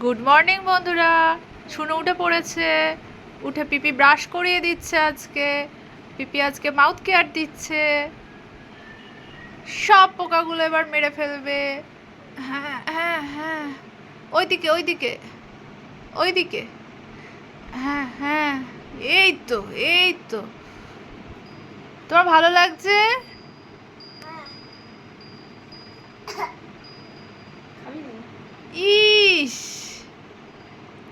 Good morning বন্ধুরা। শুনে উঠে পড়েছে, উঠে পিপি ব্রাশ করিয়ে দিচ্ছে। পিপি আজকে মাউথ কেয়ার দিচ্ছে। সব পোকাগুলো এবার মেরে ফেলবে। হ্যাঁ হ্যাঁ হ্যাঁ, ওইদিকে ওইদিকে ওইদিকে। হ্যাঁ হ্যাঁ, এই তো এই তো। তোমার ভালো লাগছে? ইস,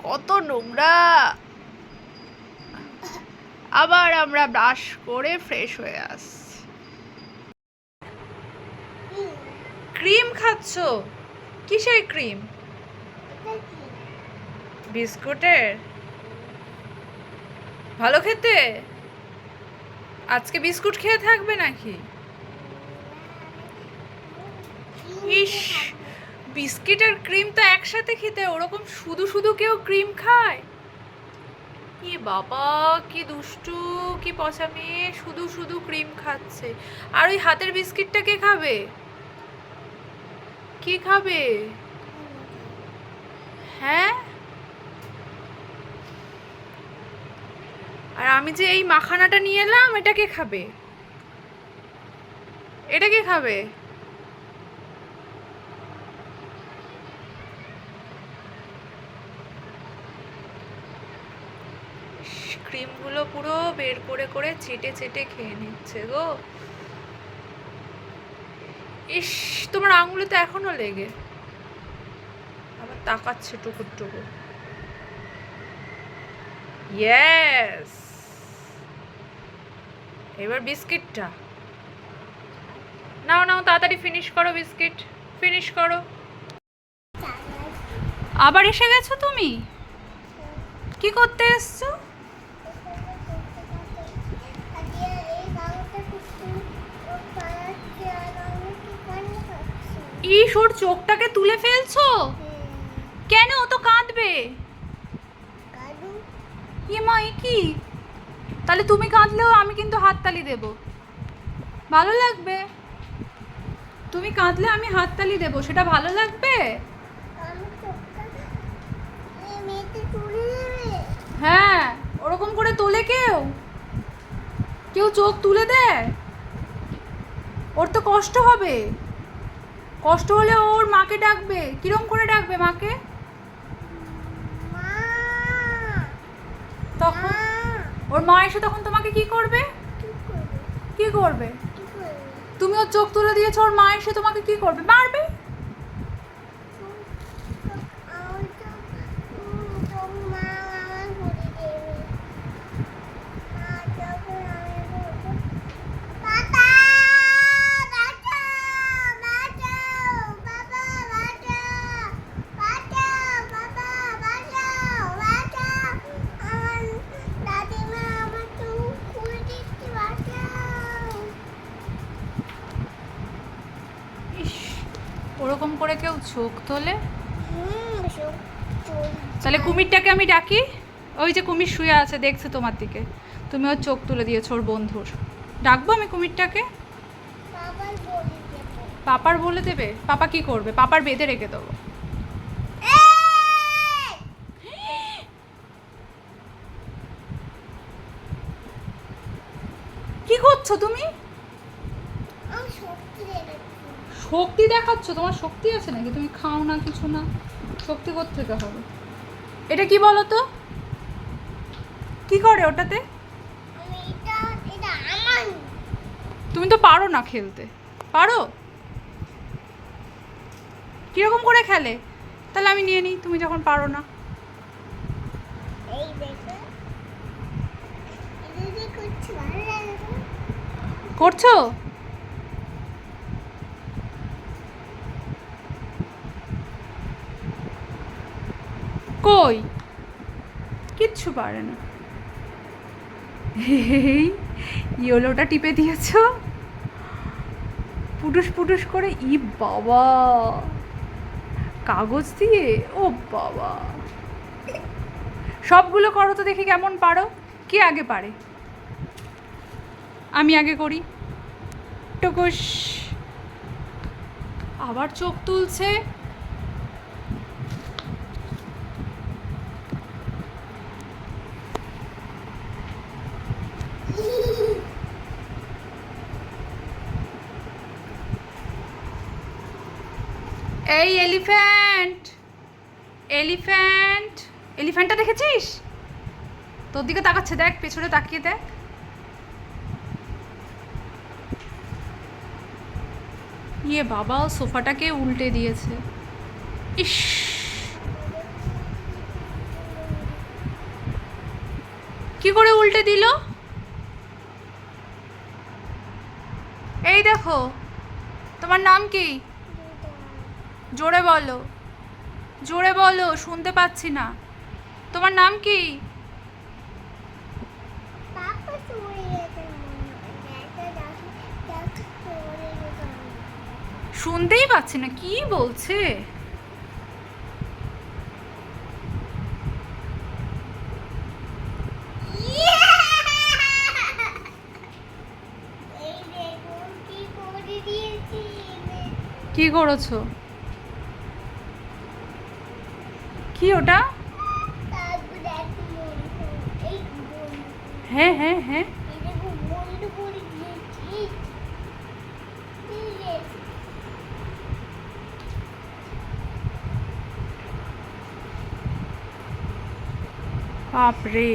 কত নোংরা। আবার আমরা ব্রাশ করে ফ্রেশ হয়ে আসছি। ক্রিম খাচ্ছ? কিসের ক্রিম? বিস্কুটের? ভালো খেতে? আজকে বিস্কুট খেয়ে থাকবে নাকি? ইস, বিস্কিট আর ক্রিম তো একসাথে খেতে, ওরকম শুধু শুধু কেউ ক্রিম খায়? কি বাবা, কি দুষ্টু, কি পচা মেয়ে, শুধু শুধু ক্রিম খাচ্ছে। আর ওই হাতের বিস্কিটটা কে খাবে? কি খাবে? হ্যাঁ, আর আমি যে এই মাখানাটা নিয়ে এলাম, এটা কে খাবে? এটা কে খাবে? ক্রিমগুলো পুরো বের করে করে চেটে চেটে খেয়ে নিচ্ছে গো। ইস, তোমার আঙুলে তো এখনো লেগে। আবার তাকাচ্ছে টুকুর টুকুর। ইয়েস, এবার বিস্কিটটা নাও নাও, তাড়াতাড়ি ফিনিশ করো, বিস্কিট ফিনিশ করো। আবার এসে গেছো তুমি? কি করতে এসছো? ইস, ওর চোখটাকে তুলে ফেলছো কেন? ও তো কাঁদবে। এ মা, এ কি? তাহলে তুমি কাঁদলেও আমি কিন্তু হাততালি দেব, ভালো লাগবে? তুমি কাঁদলে আমি হাততালি দেব, সেটা ভালো লাগবে? হ্যাঁ, ওরকম করে তোলে কেউ? কেউ চোখ তুলে দেয়? ওর তো কষ্ট হবে। কষ্ট হলে ওর মাকে ডাকবে। কিরম করে ডাকবে মাকে? তখন ওর মা এসে তখন তোমাকে কি করবে? কি করবে? তুমি ওর চোখ তুলে দিয়েছো, ওর মা এসে তোমাকে কি করবে? মারবে। ওরকম করে কেউ চোখ তোলে? তাহলে কুমিরটাকে আমি ডাকি। ওই যে কুমির শুয়ে আছে, দেখছে তোমার দিকে, তুমি ওর চোখ তুলে দিয়েছো ওর বন্ধুর। ডাকবো আমি কুমিরটাকে? পাপার বলে দেবে? পাপা কি করবে? পাপার বেঁধে রেখে দেবো। কি করছো তুমি? শক্তি দেখাচ্ছ? তোমার শক্তি আছে নাকি? তুমি খাও না, কিছু না, শক্তি কোত্থেকে হবে? এটা কি বলো তো? কি করে ওটাতে? তুমি তো পারো না খেলতে, পারো? কিরকম করে খেলে? তাহলে আমি নিয়ে নিই, তুমি যখন পারো না। করছো? কই, কিচ্ছু পারে না। এই ইয়েলোটা টিপে দিয়েছো পুটুস পুটুস করে। ই বাবা, কাগজ দিয়ে? ও বাবা, সবগুলো করো তো দেখি কেমন পারো। কে আগে পারে? আমি আগে করি। টুকুস, আবার চোখ তুলছে। এই এলিফ্যান্ট, এলিফ্যান্ট, এলিফ্যান্টটা দেখেছিস? তোর দিকে তাকাচ্ছে, দেখ পেছনে তাকিয়ে দেখ। ইয়ে বাবা, সোফাটাকে উল্টে দিয়েছে। ইস, কি করে উল্টে দিল? এই দেখো, তোমার নাম কি? জোরে বলো, জোরে বলো, শুনতে পাচ্ছি না। তোমার নাম কি? শুনতেই পাচ্ছি না, কি বলছে? কি করেছো? কি ওটা? হ্যাঁ হ্যাঁ হ্যাঁ, বাপরে।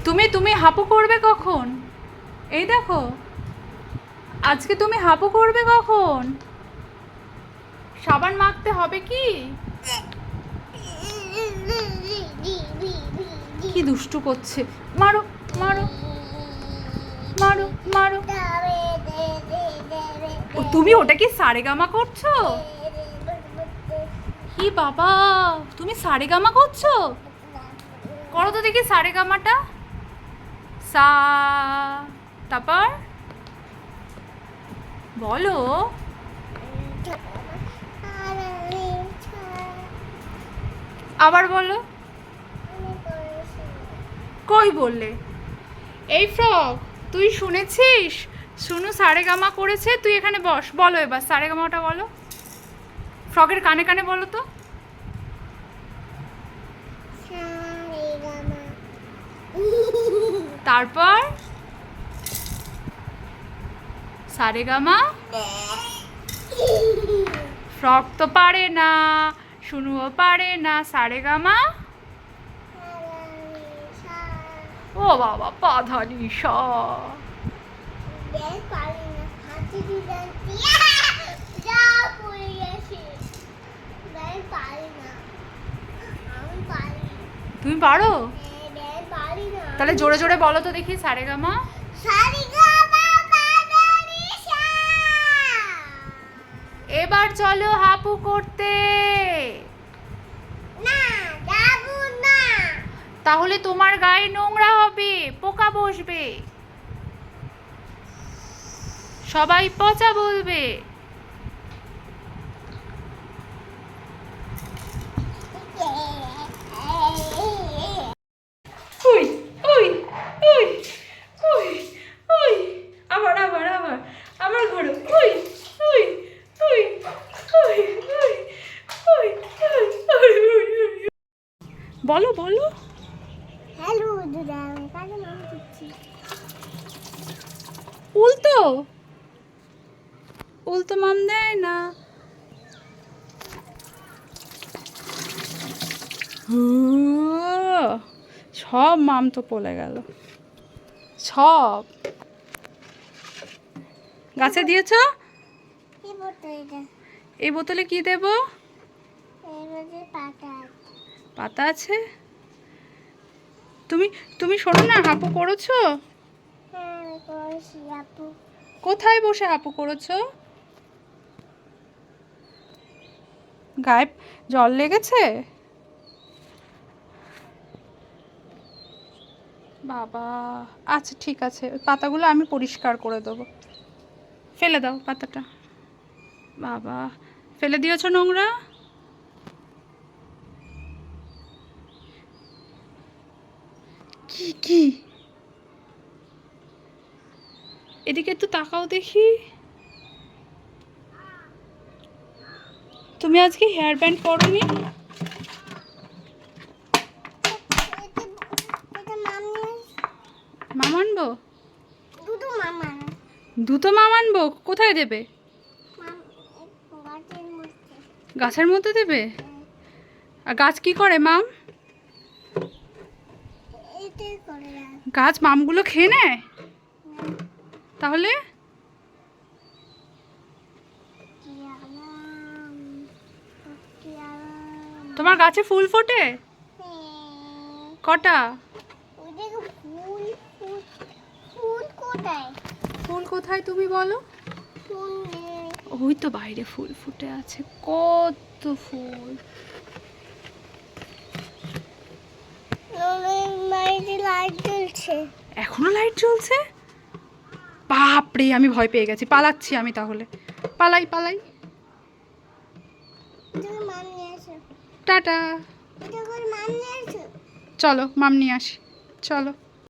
তুমি তুমি হাপু করবে কখন? এই দেখো, আজকে তুমি হাপু করবে কখন? সাবান মাখতে হবে কি? কি দুষ্টু করছে, মারো মারো মারো মারো। ও, তুমি ওটা কি সারেগামা করছো? কি বাবা, তুমি সারেগামা করছো? করো তো দেখি সারেগামাটা। সা, তারপর বলো। আবার বলো। কই বললে? এই ফ্রক, তুই শুনেছিস শুনু সারেগামা করেছে? তুই এখানে বস, বলো এবার সারেগামাটা বলো। ফ্রকের কানে কানে বলো তো। তারপর সারেগামা। ফ্রক তো পারে না, শুনুও পারে না, সারেগামা। ও বাবা, পাধানি সা। তুমি পারো? তাহলে জোরে জোরে বলো তো দেখি সারেগামা। এবার চলো হাপু করতে। তাহলে তোমার গায়ে নোংরা হবে, পোকা বসবে, সবাই পচা বলবে। উই উই উই উই উই, আবার আবার আবার আবার ঘোরো। উই উই উই উই উই উই উই। বলো বলো। হ্যালো দাদা, আমি কাজে নাম দিচ্ছি। উল্টো উল্টো মাম দেয় না। সব মাম তো পড়ে গেল, সব গাছে দিয়েছ। কি বোতল এটা? এই বোতলে কি দেব? এর মধ্যে পাতা আছে। পাতা আছে? তুমি তুমি শোনো না, হাপু করেছো? হ্যাঁ, আমি করেছি আপু। কোথায় বসে হাপু করেছো? গায়ে জল লেগেছে? বাবা, আচ্ছা ঠিক আছে, ওই পাতাগুলো আমি পরিষ্কার করে দেবো। ফেলে দাও পাতাটা। বাবা, ফেলে দিয়েছো নোংরা? কি কি? এদিকে একটু তাকাও দেখি। তুমি আজকে হেয়ার ব্যান্ড পরোনি? এটা মাম নিয়ে মাম আনবো? দুটো মামা দুটো মাম আনবো? কোথায় দেবে? মাম গাছের মধ্যে গাছের মধ্যে দেবে? আর গাছ কি করে মাম? এটাই করে গাছ মামগুলো খেয়ে নেয়? তাহলে কি আরাম কি আরাম তোমার গাছে ফুল ফোটে? কটা? ওই দেখো ফুল ফুল ফুল কোথায় ফুল কোথায় তুমি বলো? ফুল নেই ওই তো বাইরে ফুল ফুটে আছে, কত ফুল। বাড়িতে লাইট জ্বলছে এখনো লাইট জ্বলছে? বাপরে, আমি ভয় পেয়ে গেছি, পালাচ্ছি আমি তাহলে। পালাই পালাই। তুমি মাম নিয়ে এসো টাটা। এটা করে মাম নিয়ে এসো চলো মাম নিয়ে আসি, চলো।